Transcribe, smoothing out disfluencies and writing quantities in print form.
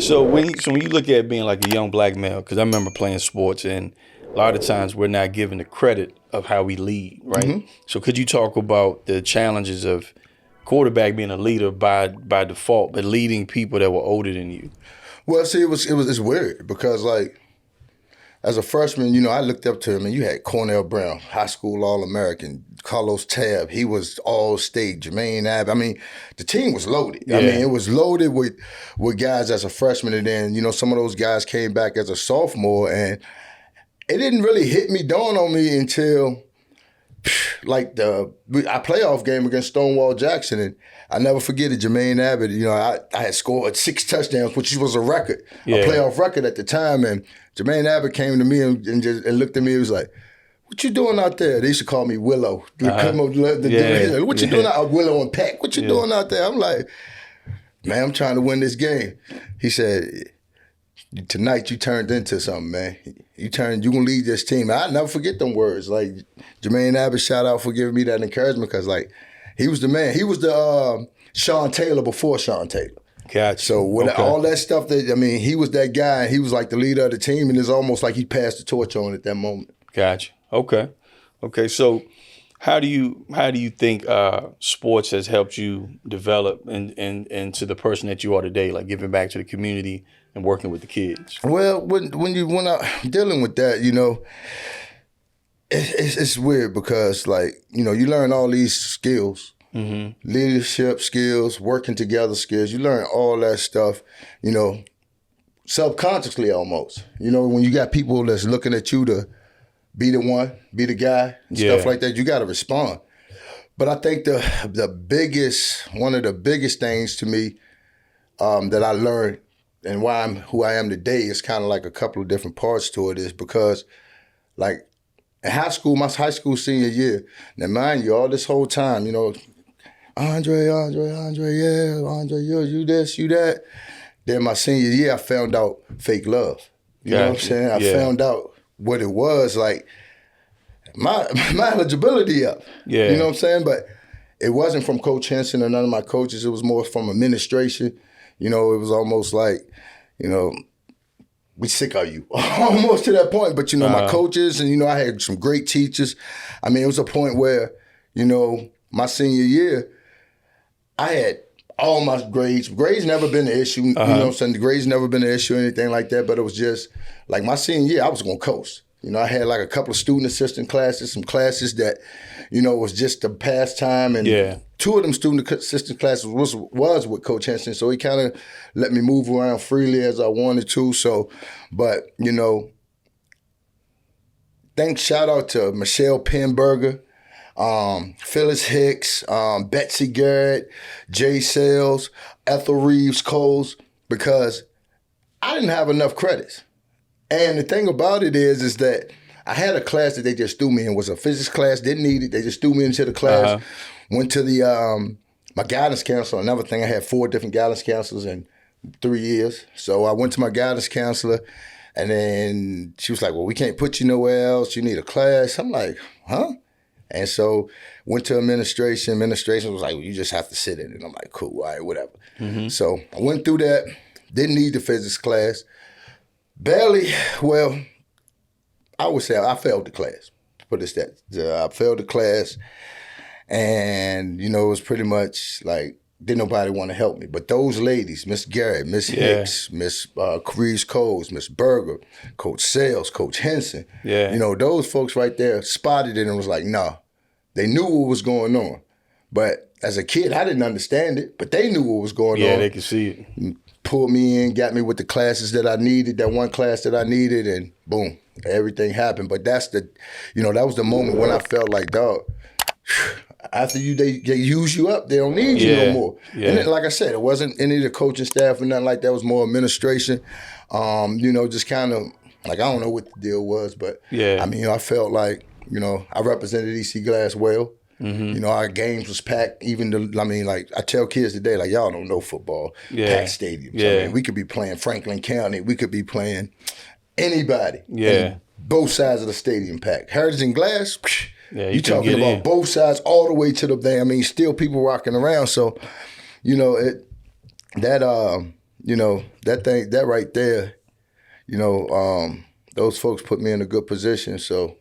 So when you look at being like a young black male, because I remember playing sports, and a lot of times we're not given the credit of how we lead, right? So could you talk about the challenges of quarterback being a leader by default, but leading people that were older than you? Well, see, it's weird because like as a freshman, I looked up to him, and you had Cornell Brown, high school All-American, Carlos Tab, he was All-State, Jermaine Abbott. I mean, the team was loaded. Yeah. I mean, it was loaded with guys as a freshman, and then some of those guys came back as a sophomore, and it didn't really hit me, dawn on me until like our playoff game against Stonewall Jackson, and I never forget it. Jermaine Abbott, I had scored 6 touchdowns, which was a record, a playoff record at the time, and Jermaine Abbott came to me and looked at me. He was like, "What you doing out there?" They used to call me Willow. What you doing out Willow and Peck? What you doing out there? I'm like, "Man, I'm trying to win this game." He said, "Tonight you turned into something, man. You gonna lead this team." I never forget them words. Like Jermaine Abbott, shout out for giving me that encouragement, because like he was the man. He was the Sean Taylor before Sean Taylor. Gotcha. So with all that stuff, he was that guy. He was like the leader of the team, and it's almost like he passed the torch on at that moment. Gotcha. Okay. So how do you think sports has helped you develop into the person that you are today, like giving back to the community and working with the kids? Well, when I'm dealing with that, it's weird because like you learn all these skills. Leadership skills, working together skills. You learn all that stuff, subconsciously almost. When you got people that's looking at you to be the one, be the guy, and stuff like that, you got to respond. But I think one of the biggest things to me that I learned and why I'm who I am today is kind of like a couple of different parts to it, is because like in high school, my high school senior year, now mind you, all this whole time, Andre, you this, you that. Then my senior year, I found out fake love. You know what I'm saying? I found out what it was, like my eligibility up. Yeah. You know what I'm saying? But it wasn't from Coach Henson or none of my coaches. It was more from administration. It was almost like, we sick of you. Almost to that point. But, my coaches and, I had some great teachers. I mean, it was a point where, my senior year, I had all my grades. Grades never been an issue. You know what I'm saying? The grades never been an issue or anything like that. But it was just like my senior year, I was going to coast. I had like a couple of student assistant classes, some classes that, was just a pastime. And 2 of them student assistant classes was with Coach Henson. So he kind of let me move around freely as I wanted to. So, but, shout out to Michelle Penberger, Phyllis Hicks, Betsy Garrett, Jay Sales, Ethel Reeves Coles, because I didn't have enough credits. And the thing about it is that I had a class that they just threw me in. It was a physics class, didn't need it. They just threw me into the class. Went to the my guidance counselor. Another thing, I had 4 different guidance counselors in 3 years. So I went to my guidance counselor, and then she was like, "Well, we can't put you nowhere else. You need a class." I'm like, "Huh?" And so went to administration. Administration was like, "Well, you just have to sit in it." I'm like, "Cool, all right, whatever." So I went through that. Didn't need the physics class. Barely, well, I would say I failed the class. Put it that. I failed the class. And, it was pretty much like, didn't nobody want to help me. But those ladies, Miss Garrett, Miss Hicks, Miss Reeves Coles, Miss Berger, Coach Sales, Coach Henson, those folks right there spotted it and was like, nah. They knew what was going on. But as a kid, I didn't understand it, but they knew what was going on. Yeah, they could see it. Pulled me in, got me with the classes that I needed, that one class that I needed, and boom, everything happened. But that's that was the moment when I felt like, dog, after they use you up, they don't need you no more. Yeah. And then, like I said, it wasn't any of the coaching staff or nothing like that. It was more administration. Just kind of like, I don't know what the deal was, but I mean, I felt like, I represented EC Glass well. Our games was packed. I tell kids today, like, y'all don't know football. Packed stadiums. I mean, we could be playing Franklin County. We could be playing anybody. Yeah. Both sides of the stadium packed. Heritage and Glass, you talking about both sides all the way to the still people rocking around. So, you know, that right there, you know, those folks put me in a good position. So